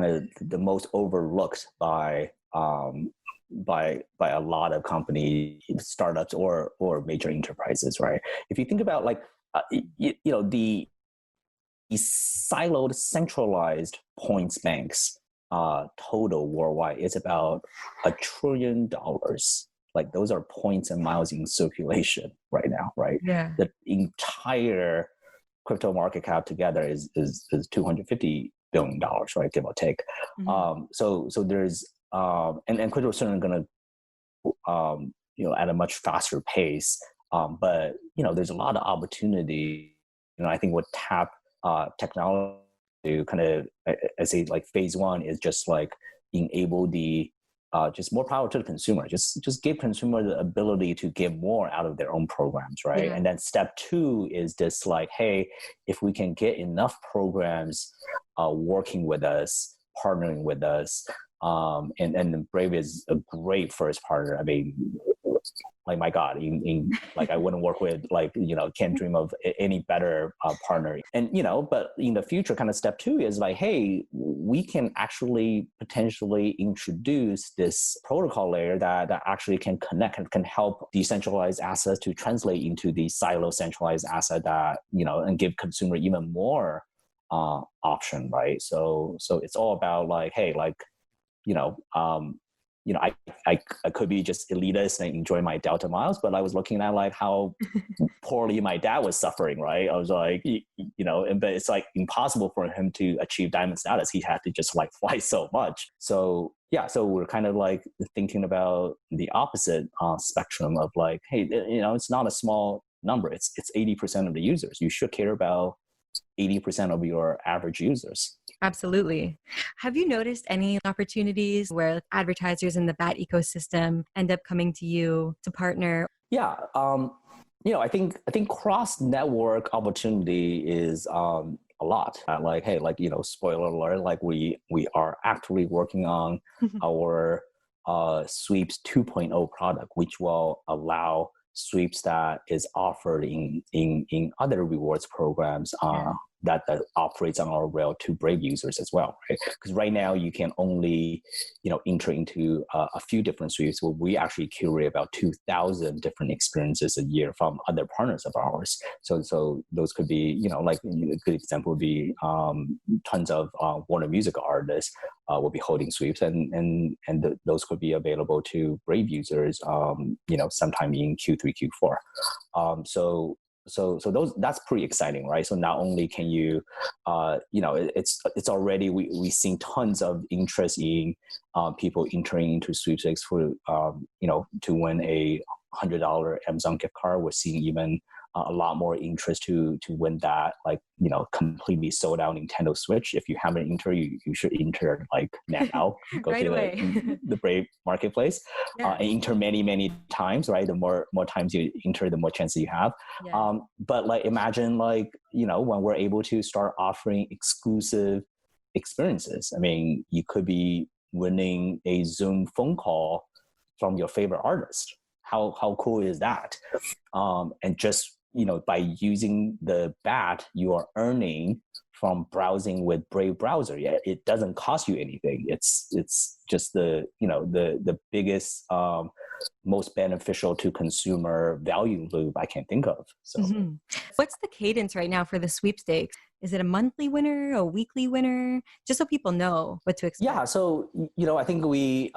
of the most overlooked by a lot of companies, startups or major enterprises, right? If you think about the siloed, centralized points banks total worldwide is about $1 trillion. Those are points and miles in circulation right now, right? Yeah. The entire crypto market cap together is $250 billion, right? Give or take. So there's and crypto is certainly going to at a much faster pace. But there's a lot of opportunity. I think what tap technology to kind of, I say phase one is just enable the just more power to the consumer. Just give consumer the ability to get more out of their own programs, right? Yeah. And then step two is this hey, if we can get enough programs working with us, partnering with us, and Brave is a great first partner. I mean, my God, I wouldn't work with can't dream of any better partner. And but in the future, kind of step two is hey, we can actually potentially introduce this protocol layer that actually can connect and can help decentralized assets to translate into the silo centralized asset that and give consumer even more option, right? So it's all about hey, I could be just elitist and enjoy my Delta miles, but I was looking at how poorly my dad was suffering, right? I was but it's impossible for him to achieve diamond status. He had to just fly so much. So yeah, so we're kind of thinking about the opposite spectrum of hey, it's not a small number. It's 80% of the users. You should care about 80% of your average users. Absolutely. Have you noticed any opportunities where advertisers in the BAT ecosystem end up coming to you to partner? Yeah. I think cross network opportunity is a lot. Hey, spoiler alert, we are actively working on our Sweeps 2.0 product, which will allow sweeps that is offered in other rewards programs that operates on our rail to Brave users as well, right? Because right now you can only, enter into a few different sweeps. Well, we actually curate about 2,000 different experiences a year from other partners of ours. So those could be, like a good example would be tons of Warner Music artists will be holding sweeps, and those could be available to Brave users, sometime in Q3, Q4. So that's pretty exciting, right? So not only can you, it's already we've seen tons of interest in people entering into sweepstakes for to win a $100 Amazon gift card. We're seeing even a lot more interest to win that, completely sold out Nintendo Switch. If you haven't entered, you should enter now. Go right to away. the Brave marketplace and enter many times, right? The more times you enter, the more chances you have. Yeah. But imagine when we're able to start offering exclusive experiences. I mean, you could be winning a Zoom phone call from your favorite artist. How cool is that? And just by using the BAT, you are earning from browsing with Brave browser. Yeah, it doesn't cost you anything. It's just the biggest, most beneficial to consumer value loop I can think of. So, what's the cadence right now for the sweepstakes? Is it a monthly winner, a weekly winner? Just so people know what to expect. Yeah, so I think we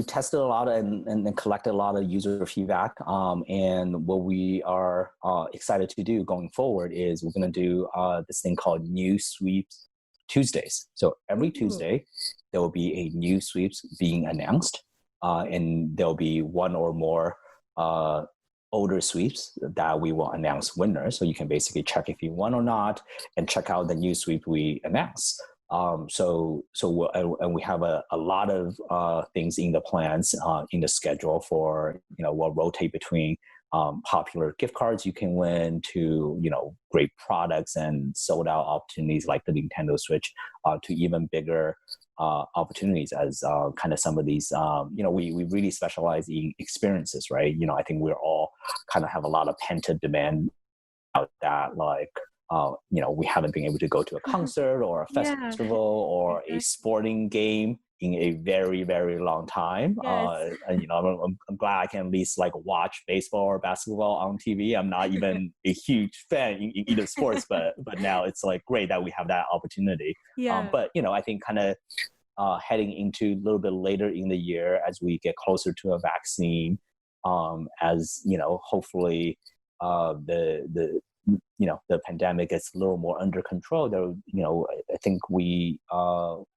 tested a lot and collected a lot of user feedback. And what we are excited to do going forward is we're going to do this thing called New Sweeps Tuesdays. So every Tuesday there will be a new sweeps being announced, and there'll be one or more older sweeps that we will announce winners. So you can basically check if you won or not, and check out the new sweep we announce. So we have a lot of things in the plans, in the schedule for, we'll rotate between popular gift cards you can win to, great products and sold out opportunities like the Nintendo Switch, to even bigger opportunities as kind of some of these, we really specialize in experiences, right? I think we're all kind of have a lot of pent-up demand out that, we haven't been able to go to a concert or a festival or a sporting game in a very, very long time. Yes. And I'm glad I can at least watch baseball or basketball on TV. I'm not even a huge fan in either sports, but now it's great that we have that opportunity. Yeah. But I think kind of heading into a little bit later in the year as we get closer to a vaccine, as hopefully the pandemic is a little more under control, there, I think we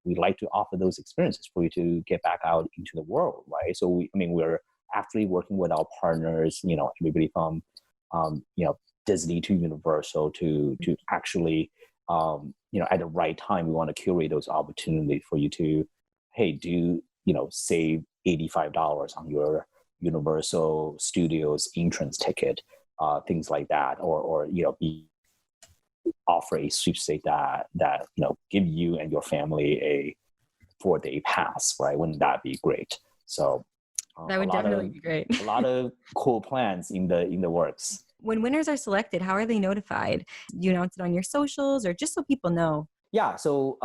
like to offer those experiences for you to get back out into the world, right? So we're actively working with our partners, everybody from, Disney to Universal to actually, at the right time, we want to curate those opportunities for you to, hey, save $85 on your Universal Studios entrance ticket. Things like that, or offer a sweepstakes that give you and your family a 4-day pass, right? Wouldn't that be great? So that would definitely be great. A lot of cool plans in the works. When winners are selected, how are they notified? You announce it on your socials, or just so people know? Yeah, so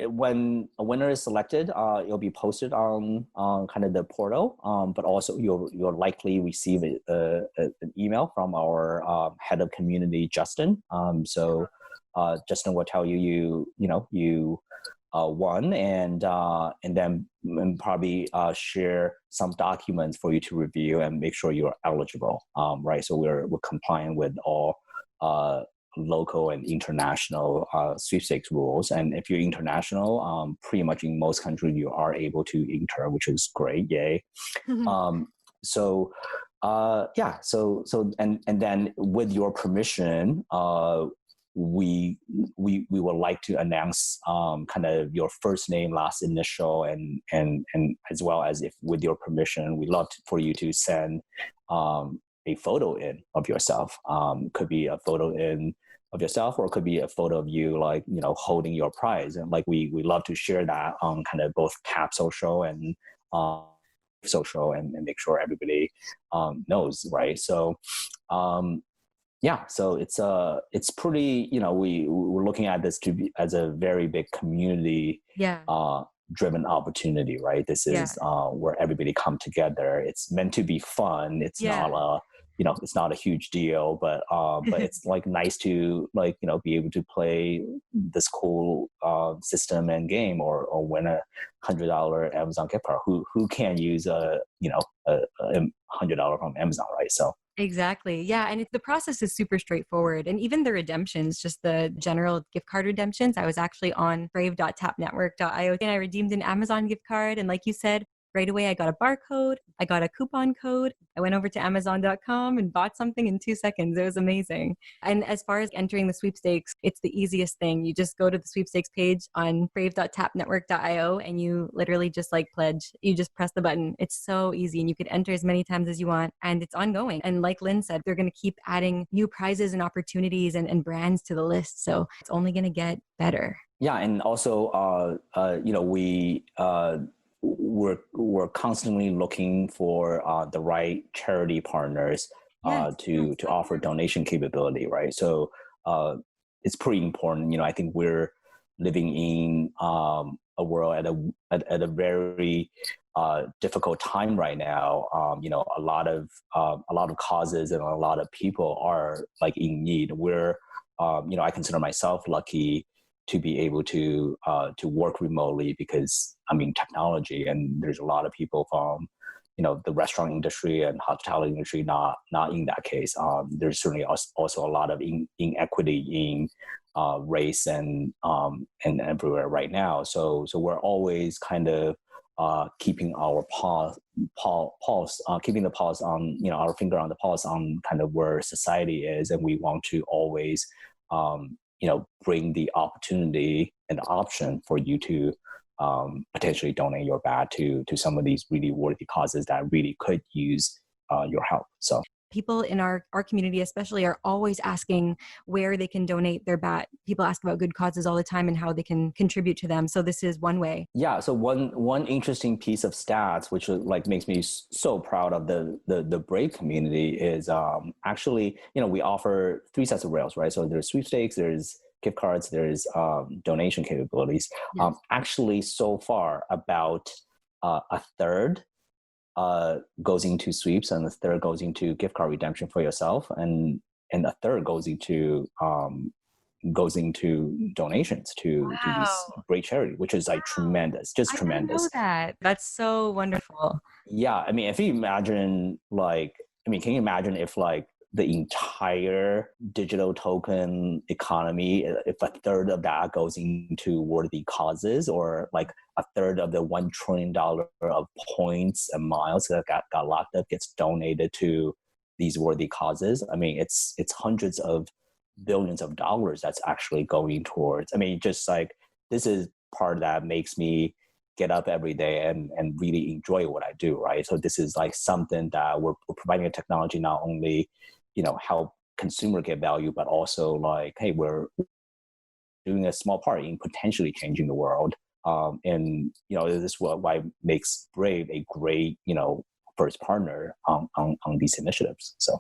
when a winner is selected, it'll be posted on kind of the portal, but also you'll likely receive an email from our head of community, Justin. Justin will tell you won, and then probably share some documents for you to review and make sure you're eligible, right? So we're compliant with all local and international sweepstakes rules. And if you're international, pretty much in most countries you are able to enter, which is great. Yay. So then with your permission, we would like to announce kind of your first name, last initial, and as well as, if with your permission, we'd love for you to send a photo in of yourself. Could be a photo in of yourself, or it could be a photo of you holding your prize. And we love to share that on kind of both Cap Social and social and make sure everybody knows, right? So so it's pretty, we're looking at this to be as a very big community Yeah. driven opportunity, right? This Yeah. is where everybody come together. It's meant to be fun. It's Yeah. not it's not a huge deal, but it's like nice to be able to play this cool system and game, or win $100 Amazon gift card. Who can use $100 from Amazon, right? So Exactly. Yeah. And the process is super straightforward. And even the redemptions, just the general gift card redemptions. I was actually on brave.tapnetwork.io and I redeemed an Amazon gift card. And like you said, right away, I got a barcode, I got a coupon code. I went over to Amazon.com and bought something in 2 seconds. It was amazing. And as far as entering the sweepstakes, it's the easiest thing. You just go to the sweepstakes page on brave.tapnetwork.io and you literally just pledge. You just press the button. It's so easy and you can enter as many times as you want and it's ongoing. And like Lynn said, they're going to keep adding new prizes and opportunities and brands to the list. So it's only going to get better. Yeah. And also, we're constantly looking for the right charity partners to offer donation capability, right? So it's pretty important. I think we're living in a world at a very difficult time right now. A lot of causes and a lot of people are in need. We're I consider myself lucky to be able to work remotely because technology, and there's a lot of people from the restaurant industry and hospitality industry not in that case. There's certainly also a lot of inequity in race and everywhere right now. So we're always kind of keeping our keeping the pulse on our finger on the pulse on kind of where society is, and we want to always bring the opportunity and the option for you to potentially donate your bat to some of these really worthy causes that really could use your help. So people in our community especially are always asking where they can donate their bat. People ask about good causes all the time and how they can contribute to them. So this is one way. Yeah. So one interesting piece of stats, which makes me so proud of the Brave community, is actually, we offer 3 sets of rails, right? So there's sweepstakes, there's gift cards, there's donation capabilities. Yes. Actually, so far, about a third goes into sweeps, and a third goes into gift card redemption for yourself, and a third goes into donations to these great charity, which is tremendous, just tremendous. I didn't know that. That's so wonderful. Yeah, if you imagine, can you imagine if the entire digital token economy, if a third of that goes into worthy causes, or a third of the $1 trillion of points and miles that got locked up gets donated to these worthy causes. It's hundreds of billions of dollars that's actually going towards. This is part that makes me get up every day and really enjoy what I do, right? So this is something that we're providing a technology not only help consumer get value, but also hey, we're doing a small part in potentially changing the world. And this is why makes Brave a great first partner on these initiatives. So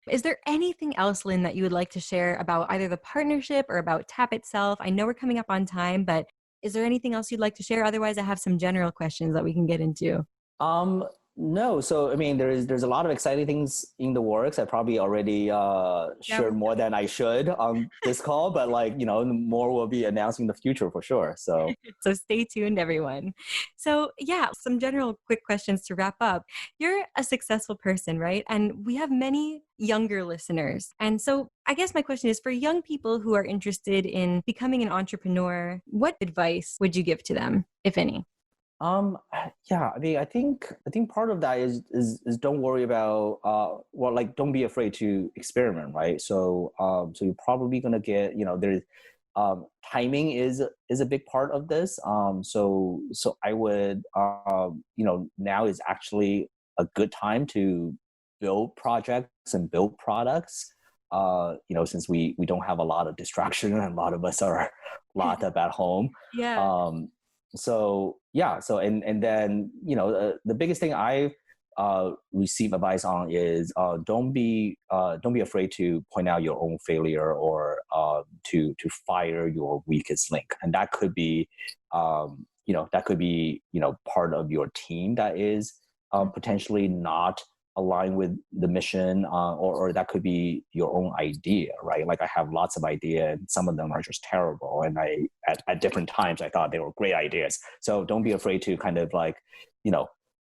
is there anything else, Lynn, that you would like to share about either the partnership or about TAP itself? I know we're coming up on time, but is there anything else you'd like to share? Otherwise, I have some general questions that we can get into. No. So, there's a lot of exciting things in the works. I probably already shared more than I should on this call, but more will be announced in the future for sure. So, so stay tuned, everyone. So yeah, some general quick questions to wrap up. You're a successful person, right? And we have many younger listeners. And so I guess my question is, for young people who are interested in becoming an entrepreneur, what advice would you give to them, if any? Yeah, I think part of that is don't worry about don't be afraid to experiment, right? So you're probably gonna get there's timing is a big part of this. So I would now is actually a good time to build projects and build products. Since we don't have a lot of distraction and a lot of us are locked up at home. Yeah. so yeah, so and then the biggest thing I receive advice on is don't be afraid to point out your own failure or to fire your weakest link, and that could be part of your team that is potentially not aligned with the mission, or that could be your own idea, right? Like I have lots of ideas, and some of them are just terrible, and I at different times I thought they were great ideas. So don't be afraid to kind of like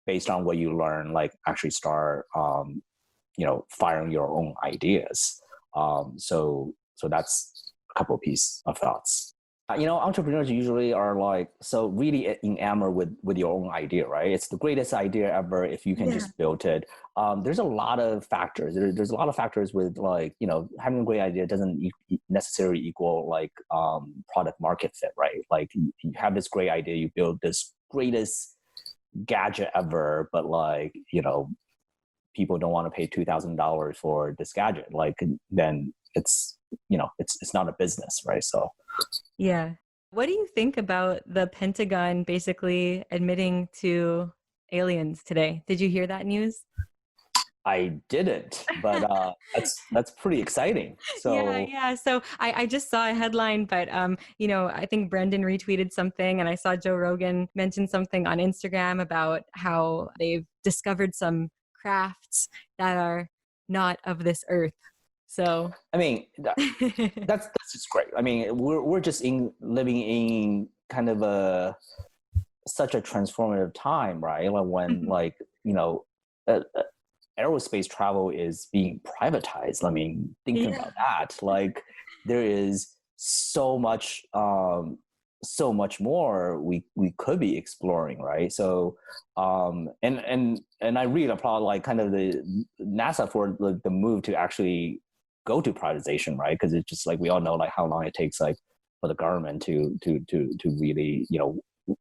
based on what you learn, like actually start firing your own ideas. So that's a couple of pieces of thoughts. Entrepreneurs usually are like so really enamored with your own idea, right? It's the greatest idea ever if you can just build it. There's a lot of factors. There's a lot of factors with like having a great idea doesn't necessarily equal like product market fit, right? Like you have this great idea, you build this greatest gadget ever, but like people don't want to pay $2,000 for this gadget. Like then it's not a business, right? So yeah. What do you think about the Pentagon basically admitting to aliens today? Did you hear that news? I didn't, but that's pretty exciting. So Yeah. So I just saw a headline, but I think Brendan retweeted something, and I saw Joe Rogan mention something on Instagram about how they've discovered some crafts that are not of this earth. So I mean, that's just great. I mean, we're just living in kind of such a transformative time, right? Like when aerospace travel is being privatized. I mean, thinking about that, like there is so much more we could be exploring, right? So and I really applaud like kind of the NASA for the move to actually go to privatization, right? Because it's just like we all know like how long it takes like for the government to really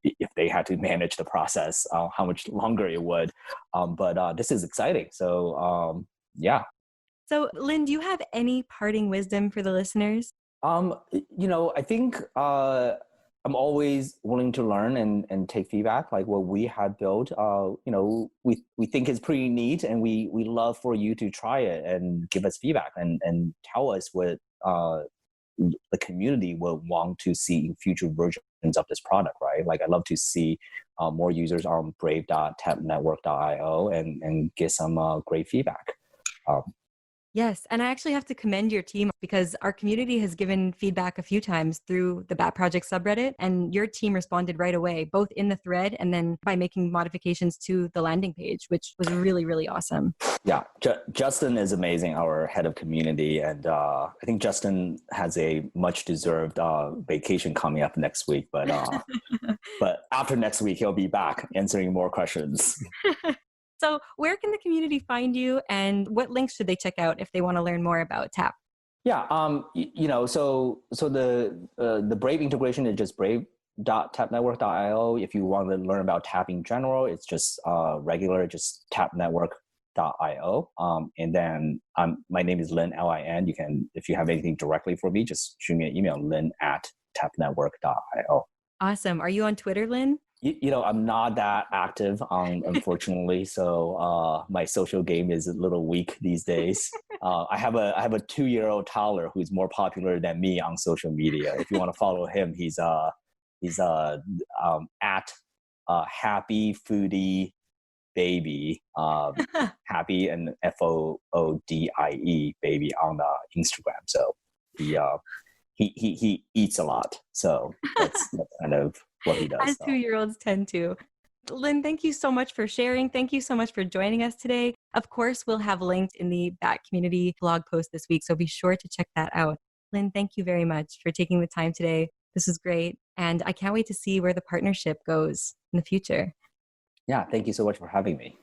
if they had to manage the process, how much longer it would. But this is exciting. So yeah. So, Lynn, do you have any parting wisdom for the listeners? I think I'm always willing to learn and take feedback. Like what we had built, we think is pretty neat, and we love for you to try it and give us feedback and tell us what the community will want to see in future versions of this product, right? Like I'd love to see more users on brave.tapnetwork.io and get some great feedback. Yes. And I actually have to commend your team because our community has given feedback a few times through the Bat Project subreddit, and your team responded right away, both in the thread and then by making modifications to the landing page, which was really, really awesome. Yeah. Justin is amazing, our head of community. And I think Justin has a much deserved vacation coming up next week. But but after next week, he'll be back answering more questions. So where can the community find you, and what links should they check out if they want to learn more about TAP? Yeah, so the Brave integration is just brave.tapnetwork.io. If you want to learn about TAP in general, it's just regular, just tapnetwork.io. And then my name is Lynn, Lin. You can, if you have anything directly for me, just shoot me an email, lynn@tapnetwork.io. Awesome. Are you on Twitter, Lynn? I'm not that active, unfortunately. So my social game is a little weak these days. I have a 2-year-old toddler who's more popular than me on social media. If you want to follow him, he's at Happy Foodie Baby, Happy and FOODIE Baby on Instagram. So he eats a lot. So that's kind of what he does. As 2-year-olds tend to. Lynn, thank you so much for sharing. Thank you so much for joining us today. Of course, we'll have linked in the Bat Community blog post this week, so be sure to check that out. Lynn, thank you very much for taking the time today. This is great, and I can't wait to see where the partnership goes in the future. Yeah, thank you so much for having me.